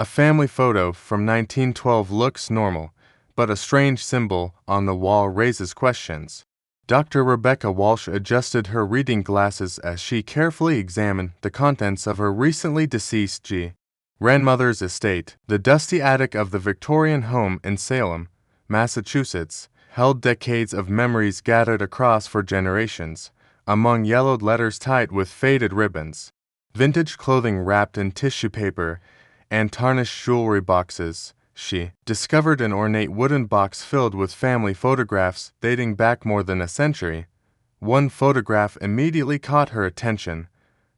A family photo from 1912 looks normal, but a strange symbol on the wall raises questions. Dr. Rebecca Walsh adjusted her reading glasses as she carefully examined the contents of her recently deceased grandmother's estate. The dusty attic of the Victorian home in Salem, Massachusetts, held decades of memories gathered across for generations, among yellowed letters tied with faded ribbons, vintage clothing wrapped in tissue paper, and tarnished jewelry boxes. She discovered an ornate wooden box filled with family photographs dating back more than a century. One photograph immediately caught her attention,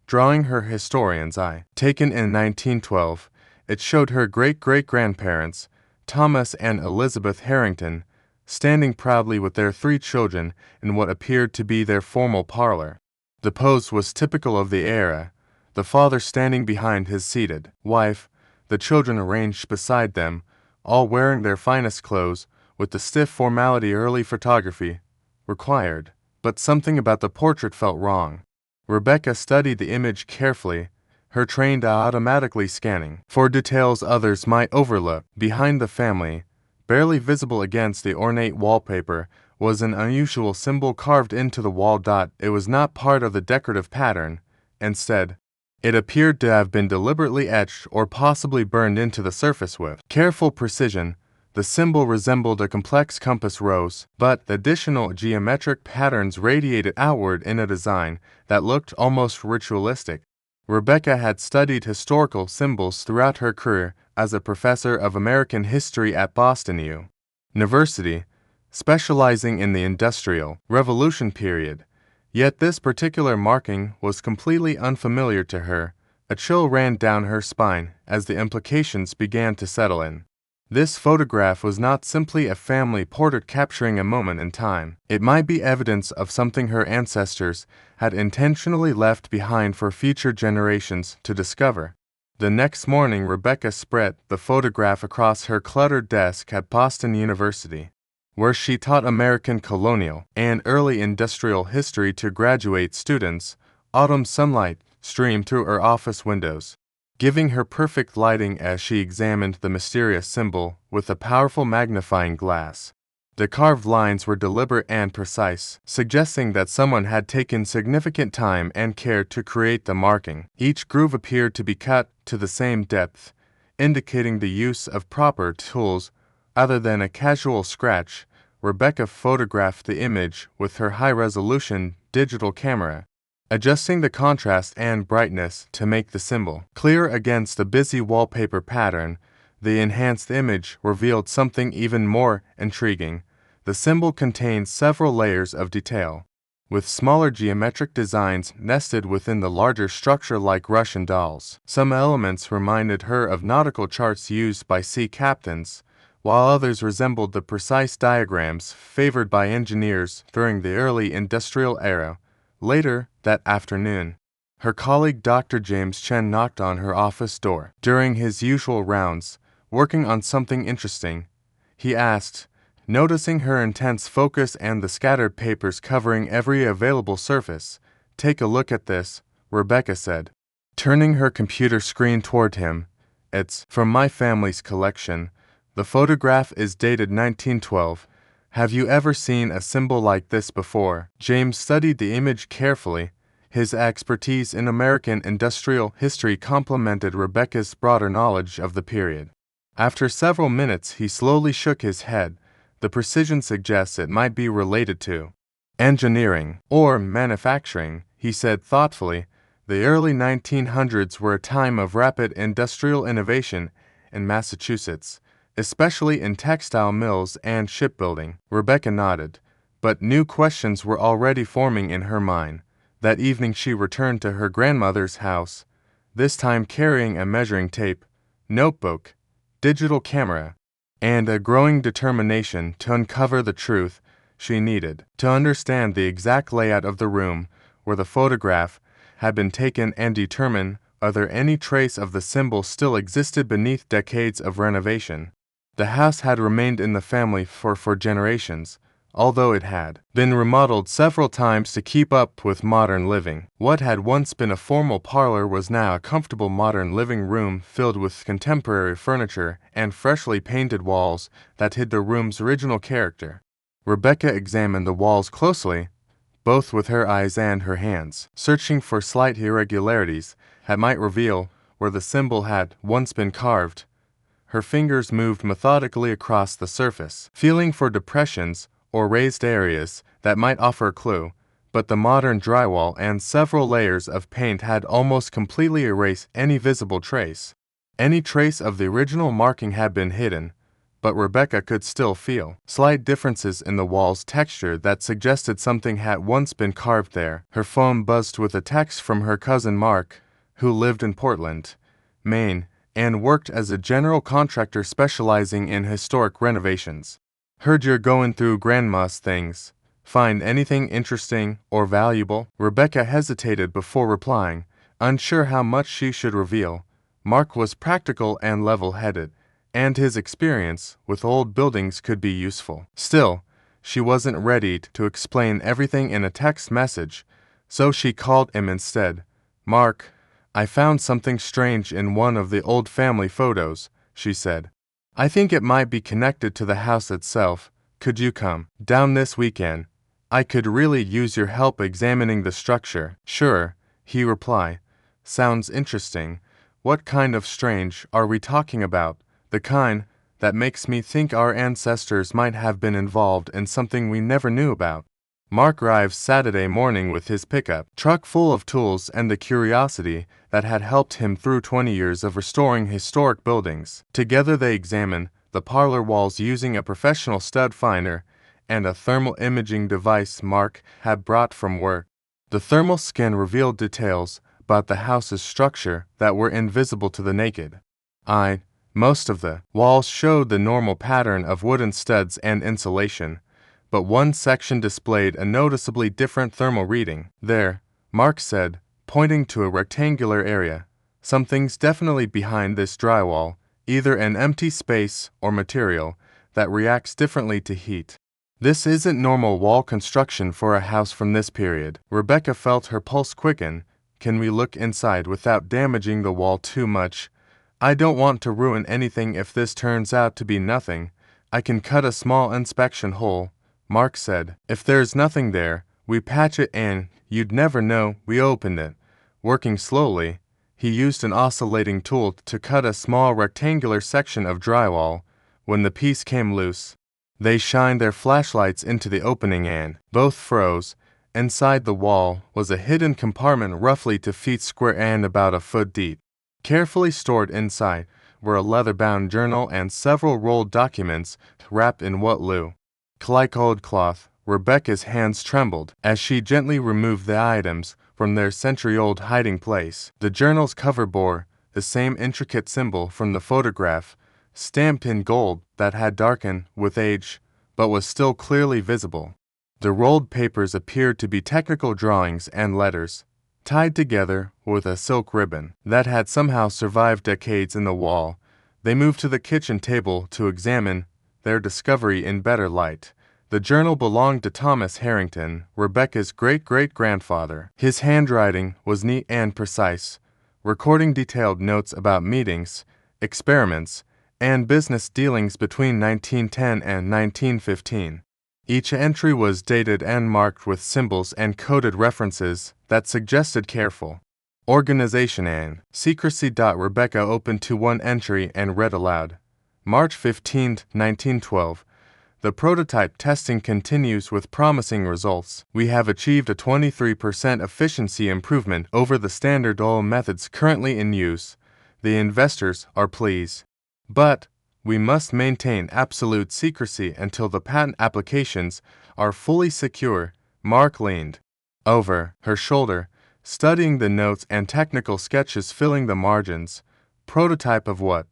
drawing her historian's eye. Taken in 1912, it showed her great-great-grandparents, Thomas and Elizabeth Harrington, standing proudly with their 3 children in what appeared to be their formal parlor. The pose was typical of the era, the father standing behind his seated wife, the children arranged beside them, all wearing their finest clothes, with the stiff formality early photography required. But something about the portrait felt wrong. Rebecca studied the image carefully, her trained eye automatically scanning for details others might overlook. Behind the family, barely visible against the ornate wallpaper, was an unusual symbol carved into the wall. It was not part of the decorative pattern. Instead, it appeared to have been deliberately etched or possibly burned into the surface with careful precision. The symbol resembled a complex compass rose, but additional geometric patterns radiated outward in a design that looked almost ritualistic. Rebecca had studied historical symbols throughout her career as a professor of American history at Boston University, specializing in the Industrial Revolution period. Yet this particular marking was completely unfamiliar to her. A chill ran down her spine as the implications began to settle in. This photograph was not simply a family portrait capturing a moment in time. It might be evidence of something her ancestors had intentionally left behind for future generations to discover. The next morning, Rebecca spread the photograph across her cluttered desk at Boston University, where she taught American colonial and early industrial history to graduate students. Autumn sunlight streamed through her office windows, giving her perfect lighting as she examined the mysterious symbol with a powerful magnifying glass. The carved lines were deliberate and precise, suggesting that someone had taken significant time and care to create the marking. Each groove appeared to be cut to the same depth, indicating the use of proper tools other than a casual scratch. Rebecca photographed the image with her high-resolution digital camera, adjusting the contrast and brightness to make the symbol clear against the busy wallpaper pattern. The enhanced image revealed something even more intriguing. The symbol contained several layers of detail, with smaller geometric designs nested within the larger structure like Russian dolls. Some elements reminded her of nautical charts used by sea captains, while others resembled the precise diagrams favored by engineers during the early industrial era. Later that afternoon, her colleague Dr. James Chen knocked on her office door. During his usual rounds, working on something interesting, he asked, noticing her intense focus and the scattered papers covering every available surface. "Take a look at this," Rebecca said, turning her computer screen toward him. "It's from my family's collection. The photograph is dated 1912. Have you ever seen a symbol like this before?" James studied the image carefully. His expertise in American industrial history complemented Rebecca's broader knowledge of the period. After several minutes, he slowly shook his head. "The precision suggests it might be related to engineering or manufacturing," he said thoughtfully. The early 1900s were a time of rapid industrial innovation in Massachusetts, especially in textile mills and shipbuilding. Rebecca nodded, but new questions were already forming in her mind. That evening she returned to her grandmother's house, this time carrying a measuring tape, notebook, digital camera, and a growing determination to uncover the truth she needed to understand the exact layout of the room where the photograph had been taken and determine whether any trace of the symbol still existed beneath decades of renovation. The house had remained in the family for generations, although it had been remodeled several times to keep up with modern living. What had once been a formal parlor was now a comfortable modern living room filled with contemporary furniture and freshly painted walls that hid the room's original character. Rebecca examined the walls closely, both with her eyes and her hands, searching for slight irregularities that might reveal where the symbol had once been carved. Her fingers moved methodically across the surface, feeling for depressions or raised areas that might offer a clue, but the modern drywall and several layers of paint had almost completely erased any visible trace. Any trace of the original marking had been hidden, but Rebecca could still feel slight differences in the wall's texture that suggested something had once been carved there. Her phone buzzed with a text from her cousin Mark, who lived in Portland, Maine, and worked as a general contractor specializing in historic renovations. "Heard you're going through Grandma's things. Find anything interesting or valuable?" Rebecca hesitated before replying, unsure how much she should reveal. Mark was practical and level-headed, and his experience with old buildings could be useful. Still, she wasn't ready to explain everything in a text message, so she called him instead. "Mark, I found something strange in one of the old family photos," she said. "I think it might be connected to the house itself. Could you come down this weekend? I could really use your help examining the structure." "Sure," he replied. "Sounds interesting. What kind of strange are we talking about? The kind that makes me think our ancestors might have been involved in something we never knew about." Mark arrived Saturday morning with his pickup truck full of tools and the curiosity that had helped him through 20 years of restoring historic buildings. Together they examined the parlor walls using a professional stud finder and a thermal imaging device Mark had brought from work. The thermal scan revealed details about the house's structure that were invisible to the naked eye. Most of the walls showed the normal pattern of wooden studs and insulation, but one section displayed a noticeably different thermal reading. "There," Mark said, pointing to a rectangular area. "Something's definitely behind this drywall, either an empty space or material that reacts differently to heat. This isn't normal wall construction for a house from this period." Rebecca felt her pulse quicken. "Can we look inside without damaging the wall too much? I don't want to ruin anything if this turns out to be nothing. I can cut a small inspection hole," Mark said. "If there's nothing there, we patch it and you'd never know we opened it." Working slowly, he used an oscillating tool to cut a small rectangular section of drywall. When the piece came loose, they shined their flashlights into the opening and both froze. Inside the wall was a hidden compartment roughly 2 feet square and about a foot deep. Carefully stored inside were a leather-bound journal and several rolled documents wrapped in what looked like old cloth. Rebecca's hands trembled as she gently removed the items from their century-old hiding place. The journal's cover bore the same intricate symbol from the photograph, stamped in gold that had darkened with age but was still clearly visible. The rolled papers appeared to be technical drawings and letters, tied together with a silk ribbon that had somehow survived decades in the wall. They moved to the kitchen table to examine their discovery in better light. The journal belonged to Thomas Harrington, Rebecca's great-great-grandfather. His handwriting was neat and precise, recording detailed notes about meetings, experiments, and business dealings between 1910 and 1915. Each entry was dated and marked with symbols and coded references that suggested careful organization and secrecy. Rebecca opened to one entry and read aloud. March 15, 1912. "The prototype testing continues with promising results. We have achieved a 23% efficiency improvement over the standard oil methods currently in use. The investors are pleased. But we must maintain absolute secrecy until the patent applications are fully secure." Mark leaned over her shoulder, studying the notes and technical sketches filling the margins. "Prototype of what?"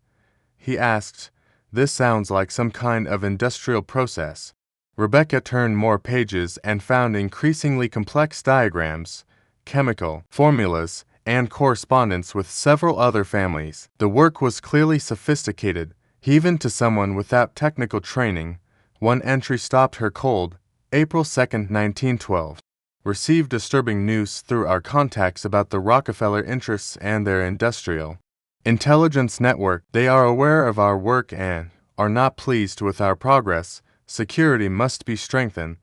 he asked. "This sounds like some kind of industrial process." Rebecca turned more pages and found increasingly complex diagrams, chemical formulas, and correspondence with several other families. The work was clearly sophisticated, even to someone without technical training. One entry stopped her cold. April 2, 1912. Received disturbing news through our contacts about the Rockefeller interests and their industrial intelligence network. They are aware of our work and are not pleased with our progress. Security must be strengthened.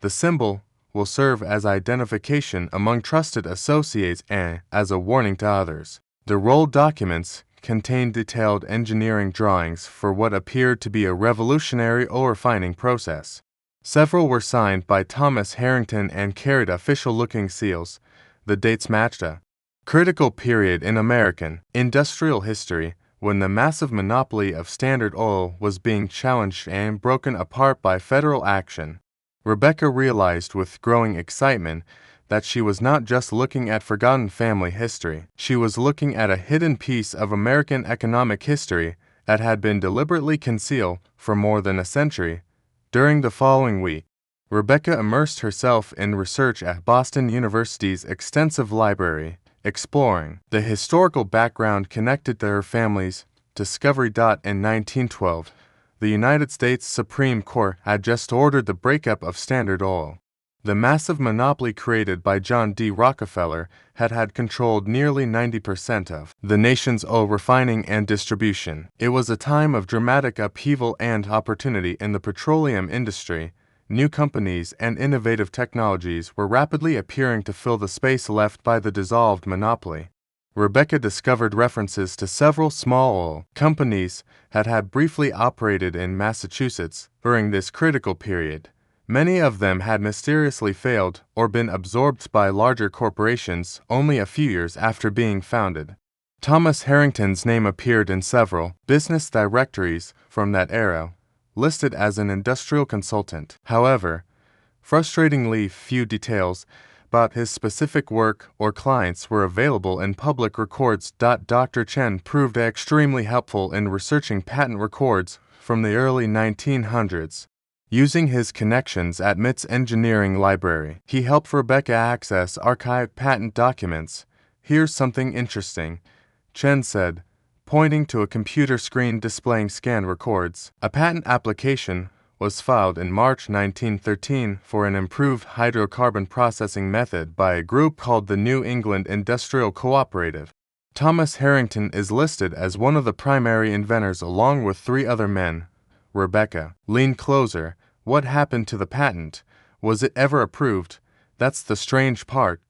The symbol will serve as identification among trusted associates and as a warning to others. The rolled documents contained detailed engineering drawings for what appeared to be a revolutionary oil refining process. Several were signed by Thomas Harrington and carried official-looking seals. The dates matched a critical period in American industrial history when the massive monopoly of Standard Oil was being challenged and broken apart by federal action. Rebecca realized with growing excitement that she was not just looking at forgotten family history. She was looking at a hidden piece of American economic history that had been deliberately concealed for more than a century. During the following week, Rebecca immersed herself in research at Boston University's extensive library, exploring the historical background connected to her family's discovery. In 1912, the United States Supreme Court had just ordered the breakup of Standard Oil. The massive monopoly created by John D. Rockefeller had controlled nearly 90% of the nation's oil refining and distribution. It was a time of dramatic upheaval and opportunity in the petroleum industry. New companies and innovative technologies were rapidly appearing to fill the space left by the dissolved monopoly. Rebecca discovered references to several small oil companies that had briefly operated in Massachusetts during this critical period. Many of them had mysteriously failed or been absorbed by larger corporations only a few years after being founded. Thomas Harrington's name appeared in several business directories from that era, listed as an industrial consultant. However, frustratingly few details about his specific work or clients were available in public records. Dr. Chen proved extremely helpful in researching patent records from the early 1900s. Using his connections at MIT's engineering library, he helped Rebecca access archived patent documents. "Here's something interesting," Chen said, pointing to a computer screen displaying scanned records. A patent application was filed in March 1913 for an improved hydrocarbon processing method by a group called the New England Industrial Cooperative. Thomas Harrington is listed as one of the primary inventors along with 3 other men. Rebecca leaned closer. "What happened to the patent? Was it ever approved?" "That's the strange part,"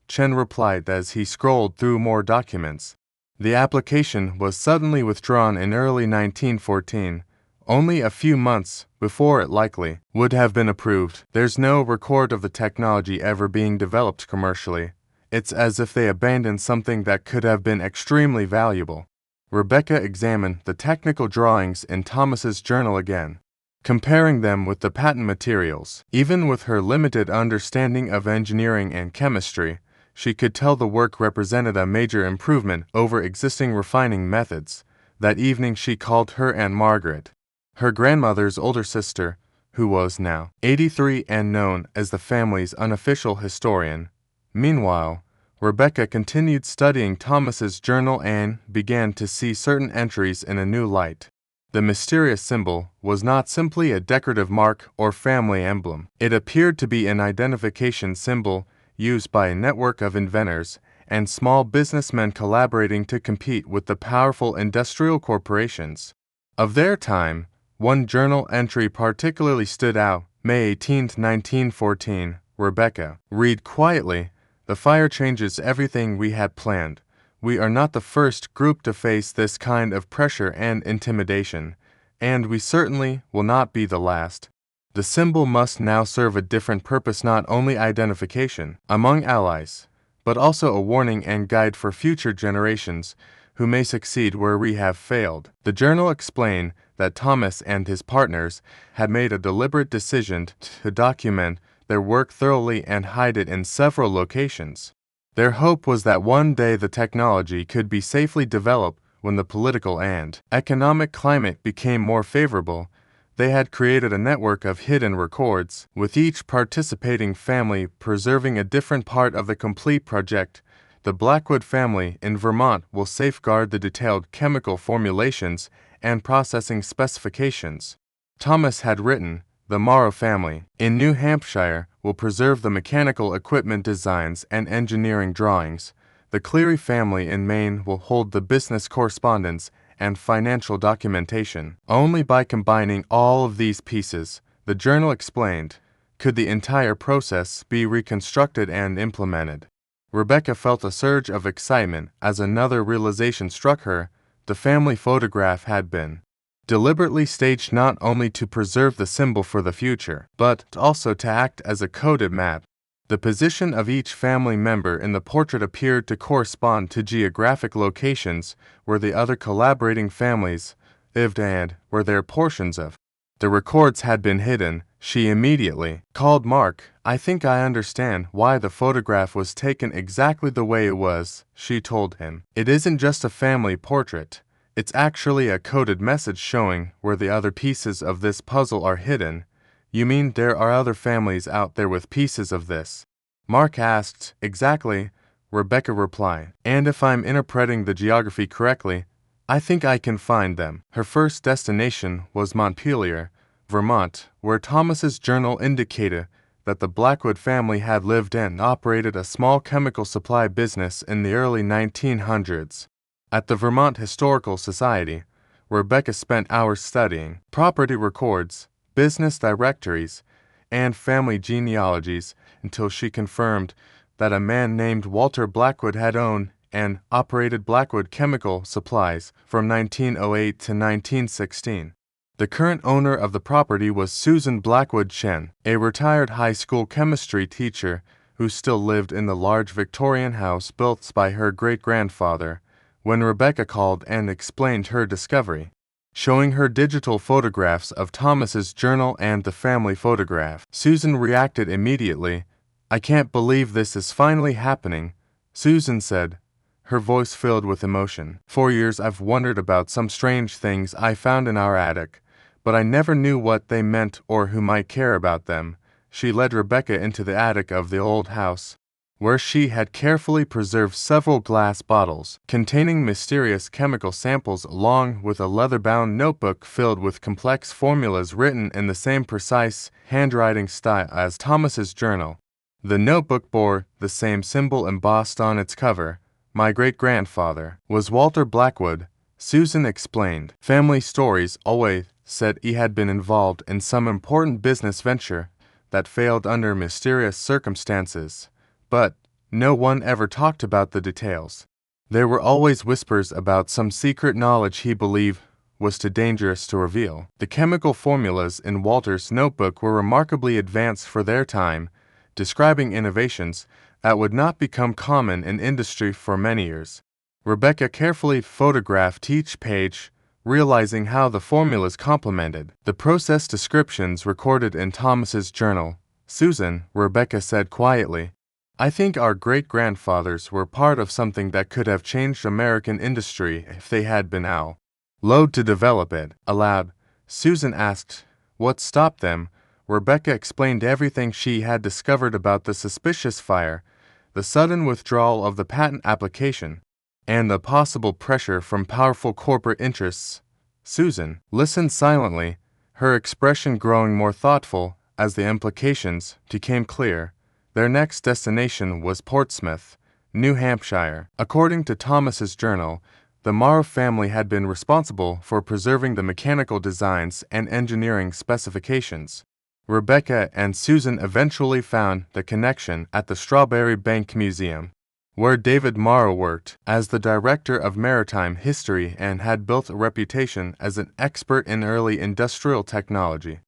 Chen replied as he scrolled through more documents. The application was suddenly withdrawn in early 1914, only a few months before it likely would have been approved. There's no record of the technology ever being developed commercially. It's as if they abandoned something that could have been extremely valuable. Rebecca examined the technical drawings in Thomas's journal again, comparing them with the patent materials. Even with her limited understanding of engineering and chemistry, she could tell the work represented a major improvement over existing refining methods. That evening she called her Aunt Margaret, her grandmother's older sister, who was now 83 and known as the family's unofficial historian. Meanwhile, Rebecca continued studying Thomas's journal and began to see certain entries in a new light. The mysterious symbol was not simply a decorative mark or family emblem. It appeared to be an identification symbol used by a network of inventors and small businessmen collaborating to compete with the powerful industrial corporations of their time. One journal entry particularly stood out. May 18, 1914. Rebecca, read quietly. "The fire changes everything we had planned. We are not the first group to face this kind of pressure and intimidation, and we certainly will not be the last. The symbol must now serve a different purpose, not only identification among allies, but also a warning and guide for future generations who may succeed where we have failed." The journal explained that Thomas and his partners had made a deliberate decision to document their work thoroughly and hide it in several locations. Their hope was that one day the technology could be safely developed when the political and economic climate became more favorable. They had created a network of hidden records, with each participating family preserving a different part of the complete project. The Blackwood family in Vermont will safeguard the detailed chemical formulations and processing specifications. Thomas had written, the Morrow family, in New Hampshire, will preserve the mechanical equipment designs and engineering drawings. The Cleary family in Maine will hold the business correspondence and financial documentation. Only by combining all of these pieces, the journal explained, could the entire process be reconstructed and implemented. Rebecca felt a surge of excitement as another realization struck her: the family photograph had been deliberately staged not only to preserve the symbol for the future, but also to act as a coded map. The position of each family member in the portrait appeared to correspond to geographic locations where the other collaborating families lived and where their portions of the records had been hidden. She immediately called Mark. "I think I understand why the photograph was taken exactly the way it was," she told him. "It isn't just a family portrait. It's actually a coded message showing where the other pieces of this puzzle are hidden." "You mean there are other families out there with pieces of this?" Mark asked. "Exactly," Rebecca replied. "And if I'm interpreting the geography correctly, I think I can find them." Her first destination was Montpelier, Vermont, where Thomas's journal indicated that the Blackwood family had lived and operated a small chemical supply business in the early 1900s. At the Vermont Historical Society, Rebecca spent hours studying property records, business directories, and family genealogies until she confirmed that a man named Walter Blackwood had owned and operated Blackwood Chemical Supplies from 1908 to 1916. The current owner of the property was Susan Blackwood Chen, a retired high school chemistry teacher who still lived in the large Victorian house built by her great-grandfather. When Rebecca called and explained her discovery, showing her digital photographs of Thomas's journal and the family photograph, Susan reacted immediately. "I can't believe this is finally happening," Susan said, her voice filled with emotion. "For years I've wondered about some strange things I found in our attic, but I never knew what they meant or who might care about them." She led Rebecca into the attic of the old house, where she had carefully preserved several glass bottles containing mysterious chemical samples, along with a leather-bound notebook filled with complex formulas written in the same precise handwriting style as Thomas's journal. The notebook bore the same symbol embossed on its cover. "My great-grandfather was Walter Blackwood," Susan explained. "Family stories always said he had been involved in some important business venture that failed under mysterious circumstances, but no one ever talked about the details. There were always whispers about some secret knowledge he believed was too dangerous to reveal." The chemical formulas in Walter's notebook were remarkably advanced for their time, describing innovations that would not become common in industry for many years. Rebecca carefully photographed each page, realizing how the formulas complemented the process descriptions recorded in Thomas's journal. "Susan," Rebecca said quietly, "I think our great-grandfathers were part of something that could have changed American industry if they had been allowed to develop it." Aloud, Susan asked, "What stopped them?" Rebecca explained everything she had discovered about the suspicious fire, the sudden withdrawal of the patent application, and the possible pressure from powerful corporate interests. Susan listened silently, her expression growing more thoughtful as the implications became clear. Their next destination was Portsmouth, New Hampshire. According to Thomas's journal, the Morrow family had been responsible for preserving the mechanical designs and engineering specifications. Rebecca and Susan eventually found the connection at the Strawberry Bank Museum, where David Morrow worked as the director of maritime history and had built a reputation as an expert in early industrial technology.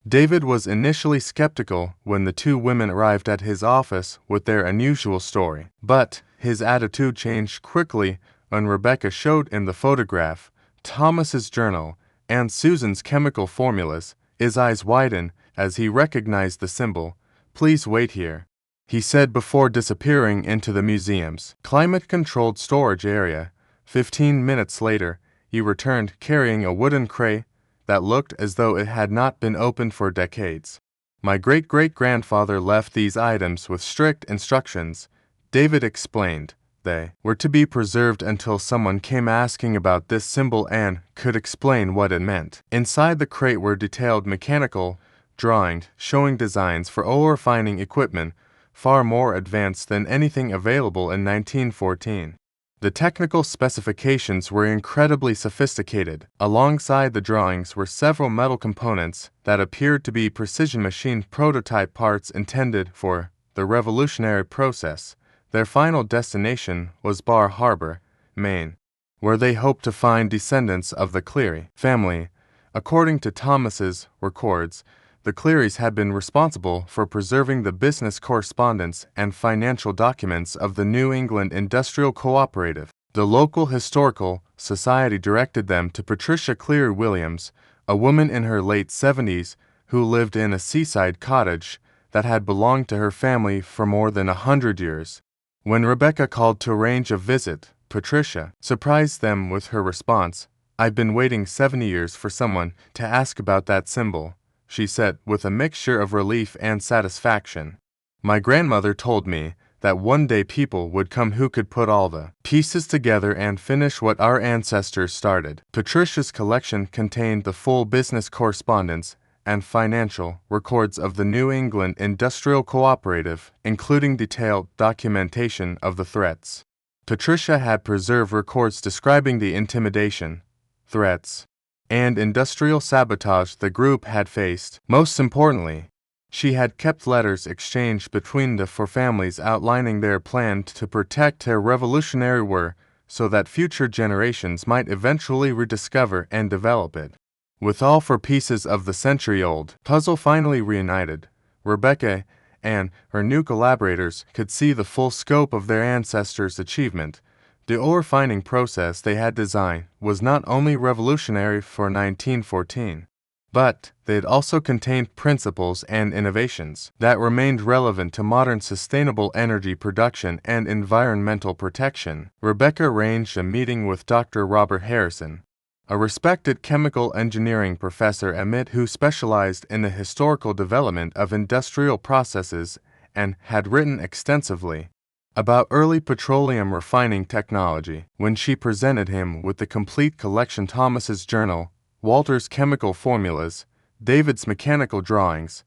David was initially skeptical when the two women arrived at his office with their unusual story, but his attitude changed quickly when Rebecca showed him the photograph, Thomas's journal, and Susan's chemical formulas. His eyes widened as he recognized the symbol. "Please wait here," he said before disappearing into the museum's climate-controlled storage area. 15 minutes later, he returned carrying a wooden crate that looked as though it had not been opened for decades. "My great-great-grandfather left these items with strict instructions," David explained. They were to be preserved until someone came asking about this symbol and could explain what it meant. Inside the crate were detailed mechanical drawing showing designs for oil refining equipment far more advanced than anything available in 1914. The technical specifications were incredibly sophisticated. Alongside the drawings were several metal components that appeared to be precision machined prototype parts intended for the revolutionary process. Their final destination was Bar Harbor, Maine, where they hoped to find descendants of the Cleary family. According to Thomas's records, the Clearys had been responsible for preserving the business correspondence and financial documents of the New England Industrial Cooperative. The local historical society directed them to Patricia Cleary Williams, a woman in her late 70s who lived in a seaside cottage that had belonged to her family for more than 100 years. When Rebecca called to arrange a visit, Patricia surprised them with her response, "I've been waiting 70 years for someone to ask about that symbol," she said with a mixture of relief and satisfaction. "My grandmother told me that one day people would come who could put all the pieces together and finish what our ancestors started." Patricia's collection contained the full business correspondence and financial records of the New England Industrial Cooperative, including detailed documentation of the threats. Patricia had preserved records describing the intimidation, threats, and industrial sabotage the group had faced. Most importantly, she had kept letters exchanged between the four families outlining their plan to protect their revolutionary work so that future generations might eventually rediscover and develop it. With all four pieces of the century-old puzzle finally reunited, Rebecca and her new collaborators could see the full scope of their ancestors' achievement. The oil refining process they had designed was not only revolutionary for 1914, but they had also contained principles and innovations that remained relevant to modern sustainable energy production and environmental protection. Rebecca arranged a meeting with Dr. Robert Harrison, a respected chemical engineering professor at MIT who specialized in the historical development of industrial processes and had written extensively about early petroleum refining technology. When she presented him with the complete collection, Thomas's journal, Walter's chemical formulas, David's mechanical drawings,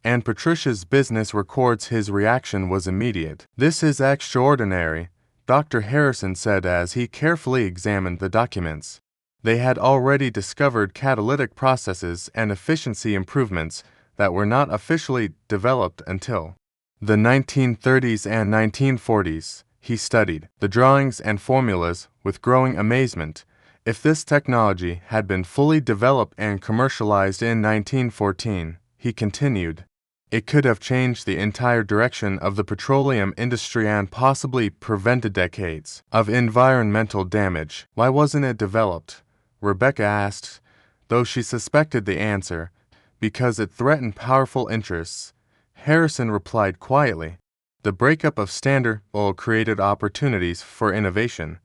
and Patricia's business records, his reaction was immediate. "This is extraordinary," Dr. Harrison said as he carefully examined the documents. They had already discovered catalytic processes and efficiency improvements that were not officially developed until the 1930s and 1940s. He studied the drawings and formulas with growing amazement. If this technology had been fully developed and commercialized in 1914, he continued, it could have changed the entire direction of the petroleum industry and possibly prevented decades of environmental damage. Why wasn't it developed? Rebecca asked, though she suspected the answer, because it threatened powerful interests. Harrison replied quietly, the breakup of Standard Oil created opportunities for innovation,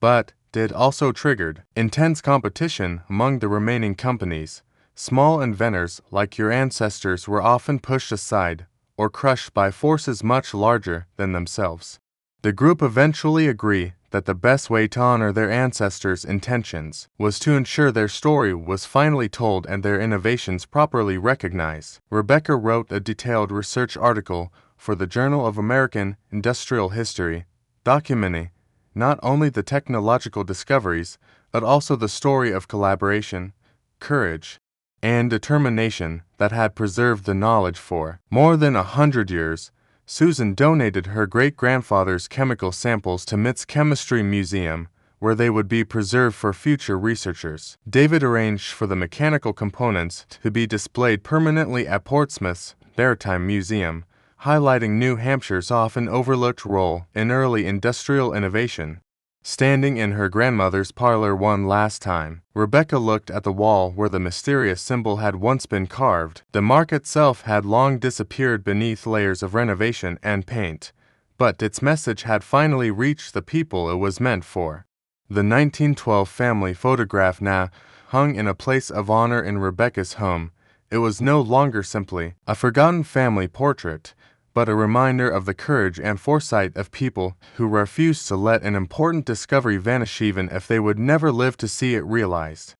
but it also triggered intense competition among the remaining companies. Small inventors like your ancestors were often pushed aside or crushed by forces much larger than themselves. The group eventually agreed that the best way to honor their ancestors' intentions was to ensure their story was finally told and their innovations properly recognized. Rebecca wrote a detailed research article for the Journal of American Industrial History, documenting not only the technological discoveries, but also the story of collaboration, courage, and determination that had preserved the knowledge for more than 100 years. Susan donated her great-grandfather's chemical samples to MIT's Chemistry Museum, where they would be preserved for future researchers. David arranged for the mechanical components to be displayed permanently at Portsmouth's Maritime Museum, highlighting New Hampshire's often overlooked role in early industrial innovation. Standing in her grandmother's parlor one last time, Rebecca looked at the wall where the mysterious symbol had once been carved. The mark itself had long disappeared beneath layers of renovation and paint, but its message had finally reached the people it was meant for. The 1912 family photograph now hung in a place of honor in Rebecca's home. It was no longer simply a forgotten family portrait, but a reminder of the courage and foresight of people who refused to let an important discovery vanish even if they would never live to see it realized.